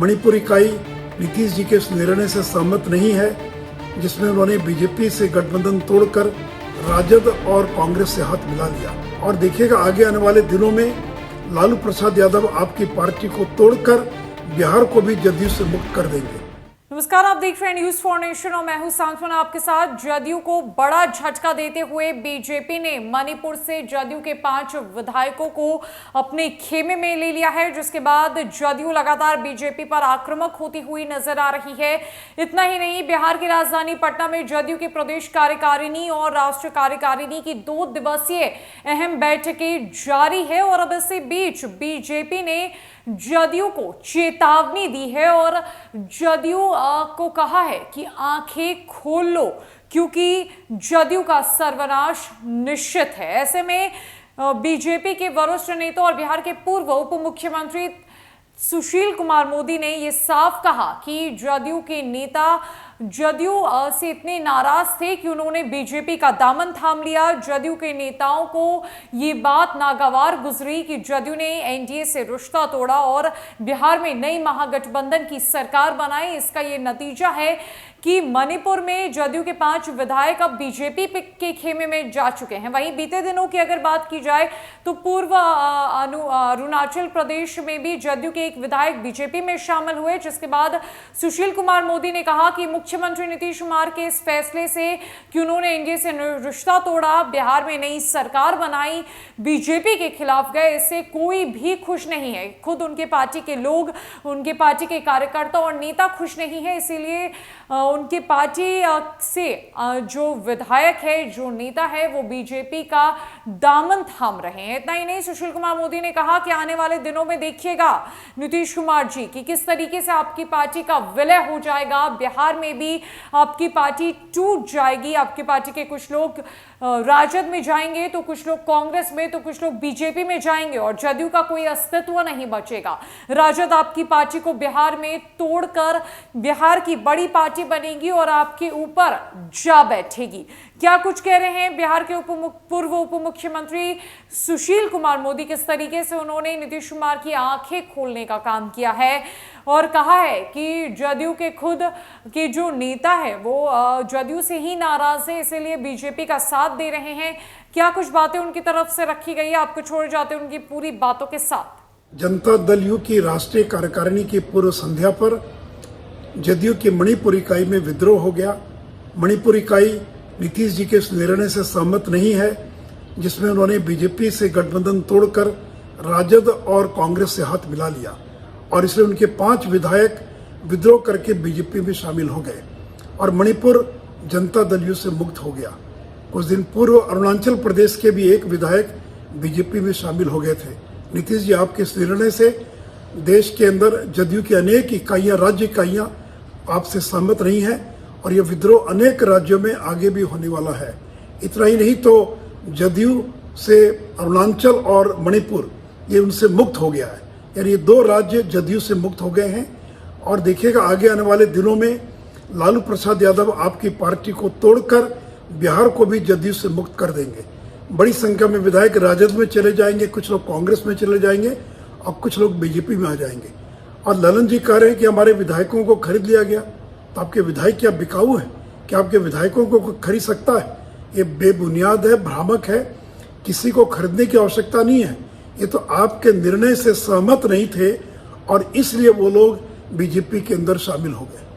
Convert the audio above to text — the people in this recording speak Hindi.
मणिपुर इकाई नीतीश जी के इस निर्णय से सहमत नहीं है जिसमें उन्होंने बीजेपी से गठबंधन तोड़कर राजद और कांग्रेस से हाथ मिला लिया। और देखिएगा आगे आने वाले दिनों में लालू प्रसाद यादव आपकी पार्टी को तोड़कर बिहार को भी जदयू से मुक्त कर देंगे। नमस्कार, आप देख रहे हैं न्यूज फॉर नेशन और मैं हूं सांत्वना आपके साथ। जदयू को बड़ा झटका देते हुए बीजेपी ने मणिपुर से जदयू के 5 विधायकों को अपने खेमे में ले लिया है, जिसके बाद जदयू लगातार बीजेपी पर आक्रामक होती हुई नजर आ रही है। इतना ही नहीं, बिहार की राजधानी पटना में जदयू की प्रदेश कार्यकारिणी और राष्ट्रीय कार्यकारिणी की 2 दिवसीय अहम बैठकें जारी है और अब इसी बीच बीजेपी ने जदयू को चेतावनी दी है और जदयू को कहा है कि आंखें खोल लो, क्योंकि जदयू का सर्वनाश निश्चित है। ऐसे में बीजेपी के वरिष्ठ नेता और बिहार के पूर्व उप मुख्यमंत्री सुशील कुमार मोदी ने यह साफ कहा कि जदयू के नेता जदयू से इतने नाराज थे कि उन्होंने बीजेपी का दामन थाम लिया। जदयू के नेताओं को ये बात नागवार गुजरी कि जदयू ने एनडीए से रिश्ता तोड़ा और बिहार में नई महागठबंधन की सरकार बनाई। इसका ये नतीजा है कि मणिपुर में जदयू के 5 विधायक अब बीजेपी के खेमे में जा चुके हैं। वहीं बीते दिनों की अगर बात की जाए तो पूर्व अरुणाचल प्रदेश में भी जदयू के एक विधायक बीजेपी में शामिल हुए, जिसके बाद सुशील कुमार मोदी ने कहा कि मुख्यमंत्री नीतीश कुमार के इस फैसले से कि उन्होंने एनडीए से रिश्ता तोड़ा, बिहार में नई सरकार बनाई, बीजेपी के खिलाफ गए, इससे कोई भी खुश नहीं है। खुद उनके पार्टी के लोग, उनके पार्टी के कार्यकर्ता और नेता खुश नहीं है। इसीलिए उनके पार्टी से जो विधायक है, जो नेता है, वो बीजेपी का दामन थाम रहे हैं। इतना ही नहीं, सुशील कुमार मोदी ने कहा कि आने वाले दिनों में देखिएगा नीतीश कुमार जी कि किस तरीके से आपकी पार्टी का विलय हो जाएगा। बिहार में भी आपकी पार्टी टूट जाएगी। आपकी पार्टी के कुछ लोग राजद में जाएंगे, तो कुछ लोग कांग्रेस में, तो कुछ लोग बीजेपी में जाएंगे और जदयू का कोई अस्तित्व नहीं बचेगा। राजद आपकी पार्टी को बिहार में तोड़कर बिहार की बड़ी पार्टी बनेगी और आपके ऊपर जा बैठेगी। क्या कुछ कह रहे हैं बिहार के पूर्व उप मुख्यमंत्री सुशील कुमार मोदी, किस तरीके से उन्होंने नीतीश कुमार की आंखें खोलने का काम किया है और कहा है कि जदयू के खुद के जो नेता है वो जदयू से ही नाराज है, इसीलिए बीजेपी का साथ दे रहे हैं। क्या कुछ बातें उनकी तरफ से रखी गई है, आपको छोड़ जाते हैं उनकी पूरी बातों के साथ। जनता दल यू की राष्ट्रीय कार्यकारिणी की पूर्व संध्या पर जदयू की मणिपुर इकाई में विद्रोह हो गया। मणिपुर इकाई नीतीश जी के इस निर्णय से सहमत नहीं है जिसमें उन्होंने बीजेपी से गठबंधन तोड़कर राजद और कांग्रेस से हाथ मिला लिया और इसलिए उनके 5 विधायक विद्रोह करके बीजेपी में शामिल हो गए और मणिपुर जनता दल यू से मुक्त हो गया। कुछ दिन पूर्व अरुणाचल प्रदेश के भी एक विधायक बीजेपी में शामिल हो गए थे। नीतीश जी आपके इस निर्णय से देश के अंदर जदयू की अनेक इकाइयां, राज्य इकाइयां आपसे सहमत नहीं है और यह विद्रोह अनेक राज्यों में आगे भी होने वाला है। इतना ही नहीं, तो जदयू से अरुणाचल और मणिपुर ये उनसे मुक्त हो गया है, यानी ये 2 राज्य जदयू से मुक्त हो गए हैं। और देखिएगा आगे आने वाले दिनों में लालू प्रसाद यादव आपकी पार्टी को तोड़कर बिहार को भी जदयू से मुक्त कर देंगे। बड़ी संख्या में विधायक राजद में चले जाएंगे, कुछ लोग कांग्रेस में चले जाएंगे और कुछ लोग बीजेपी में आ जाएंगे। और ललन जी कह रहे हैं कि हमारे विधायकों को खरीद लिया गया, तो आपके विधायक क्या बिकाऊ है? क्या आपके विधायकों को खरीद सकता है? ये बेबुनियाद है, भ्रामक है, किसी को खरीदने की आवश्यकता नहीं है। ये तो आपके निर्णय से सहमत नहीं थे और इसलिए वो लोग बीजेपी के अंदर शामिल हो गए।